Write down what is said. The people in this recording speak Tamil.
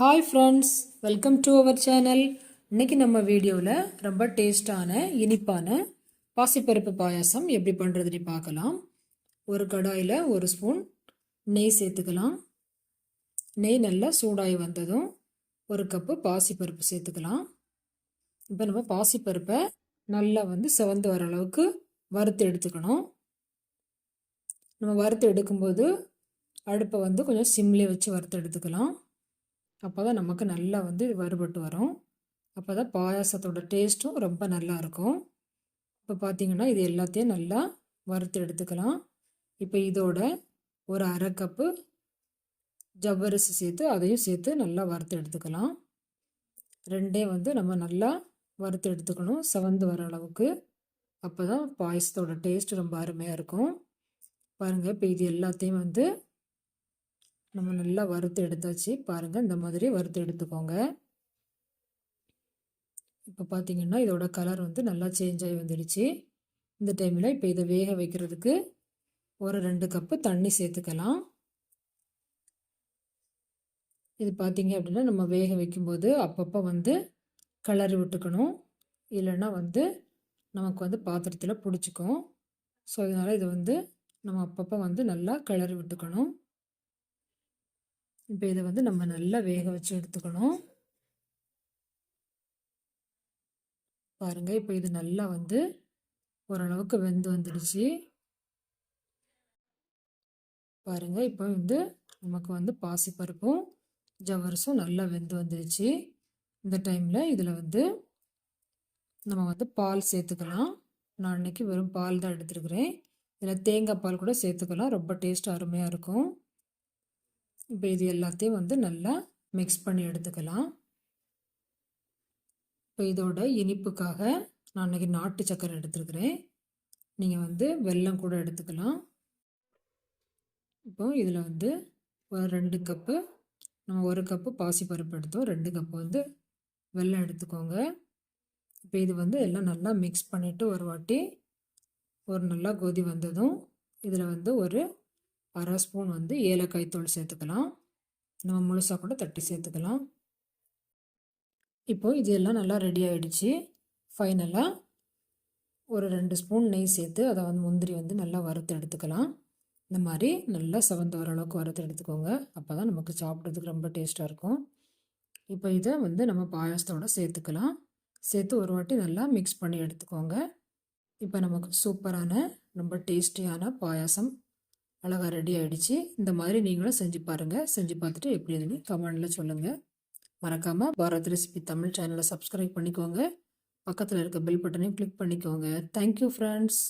Hi friends, welcome to our channel. இன்றைக்கி நம்ம வீடியோவில் ரொம்ப டேஸ்டான இனிப்பான பாசிப்பருப்பு பாயாசம் எப்படி பண்ணுறதுன்னு பார்க்கலாம். ஒரு கடாயில் ஒரு ஸ்பூன் நெய் சேர்த்துக்கலாம். நெய் நல்லா சூடாகி வந்ததும் ஒரு கப்பு பாசிப்பருப்பு சேர்த்துக்கலாம். இப்போ நம்ம பாசிப்பருப்பை நல்லா செவந்து வர அளவுக்கு வறுத்து எடுத்துக்கணும். நம்ம வறுத்து எடுக்கும்போது அடுப்பை கொஞ்சம் சிம்லேயே வச்சு வறுத்து எடுத்துக்கலாம். அப்போ தான் நமக்கு நல்லா வறுபட்டு வரும். அப்போ தான் பாயாசத்தோட டேஸ்ட்டும் ரொம்ப நல்லா இருக்கும். இப்போ பார்த்திங்கன்னா இது எல்லாத்தையும் நல்லா வறுத்து எடுத்துக்கலாம். இப்போ இதோட ஒரு அரை கப்பு ஜவ்வரிசி சேர்த்து அதையும் சேர்த்து நல்லா வறுத்து எடுத்துக்கலாம். ரெண்டே நம்ம நல்லா வறுத்து எடுத்துக்கணும் செவந்து வர அளவுக்கு. அப்போ தான் பாயசத்தோட டேஸ்ட் ரொம்ப அருமையாக இருக்கும். பாருங்கள், இப்போ இது எல்லாத்தையும் நம்ம நல்லா வறுத்து எடுத்தாச்சு. பாருங்கள், இந்த மாதிரி வறுத்து எடுத்துக்கோங்க. இப்போ பார்த்திங்கன்னா இதோட கலர் நல்லா சேஞ்ச் ஆகி வந்துடுச்சு. இந்த டைமில் இப்போ இதை வேக வைக்கிறதுக்கு ஒரு 2 கப்பு தண்ணி சேர்த்துக்கலாம். இது பார்த்திங்க அப்படின்னா நம்ம வேக வைக்கும்போது அப்பப்போ கிளறி விட்டுக்கணும். இல்லைன்னா நமக்கு பாத்திரத்தில் பிடிச்சிக்கும். ஸோ இதனால் இது நம்ம அப்பப்போ நல்லா கிளறி விட்டுக்கணும். இப்போ இதை நம்ம நல்லா வேக வச்சு எடுத்துக்கணும். பாருங்கள், இப்போ இது நல்லா ஓரளவுக்கு வெந்து வந்துடுச்சு. பாருங்கள், இப்போ நமக்கு பாசிப்பருப்பும் ஜவ்வரிசும் நல்லா வெந்து வந்துடுச்சு. இந்த டைமில் இதில் நம்ம பால் சேர்த்துக்கலாம். நான் இன்றைக்கி வெறும் பால் தான் எடுத்துருக்கிறேன். இதில் தேங்காய் பால் கூட சேர்த்துக்கலாம். ரொம்ப டேஸ்ட் அருமையாக இருக்கும். இப்போ இது எல்லாத்தையும் நல்லா மிக்ஸ் பண்ணி எடுத்துக்கலாம். இப்போ இதோட இனிப்புக்காக நான் இன்றைக்கி நாட்டு சக்கரை எடுத்துருக்கிறேன். நீங்கள் வெல்லம் கூட எடுத்துக்கலாம். இப்போ இதில் ஒரு 2 கப்பு, நம்ம 1 கப்பு பாசிப்பருப்பு எடுத்தோம், 2 கப்பு வெல்லம் எடுத்துக்கோங்க. இப்போ இது எல்லாம் நல்லா மிக்ஸ் பண்ணிவிட்டு ஒரு வாட்டி ஒரு நல்லா கொதி வந்ததும் இதில் ஒரு அரை ஸ்பூன் ஏலக்காய் தூள் சேர்த்துக்கலாம். நம்ம முழுசாக கூட தட்டி சேர்த்துக்கலாம். இப்போது இது எல்லாம் நல்லா ரெடி ஆகிடுச்சு. ஃபைனலாக ஒரு 2 ஸ்பூன் நெய் சேர்த்து அதை முந்திரி நல்லா வறுத்து எடுத்துக்கலாம். இந்த மாதிரி நல்லா செவந்து வர அளவுக்கு வறுத்து எடுத்துக்கோங்க. அப்போ தான் நமக்கு சாப்பிட்றதுக்கு ரொம்ப டேஸ்ட்டாக இருக்கும். இப்போ இதை நம்ம பாயாசத்தோடு சேர்த்துக்கலாம். சேர்த்து ஒரு வாட்டி நல்லா மிக்ஸ் பண்ணி எடுத்துக்கோங்க. இப்போ நமக்கு சூப்பரான ரொம்ப டேஸ்டியான பாயாசம் அழகாக ரெடி ஆகிடுச்சு. இந்த மாதிரி நீங்களும் செஞ்சு பாருங்கள். செஞ்சு பார்த்துட்டு எப்படி இருக்குன்னு கமெண்டில் சொல்லுங்கள். மறக்காமல் பாரத் ரெசிபி தமிழ் சேனலை சப்ஸ்கிரைப் பண்ணிக்கோங்க. பக்கத்தில் இருக்க பெல் பட்டனையும் கிளிக் பண்ணிக்கோங்க. Thank you friends.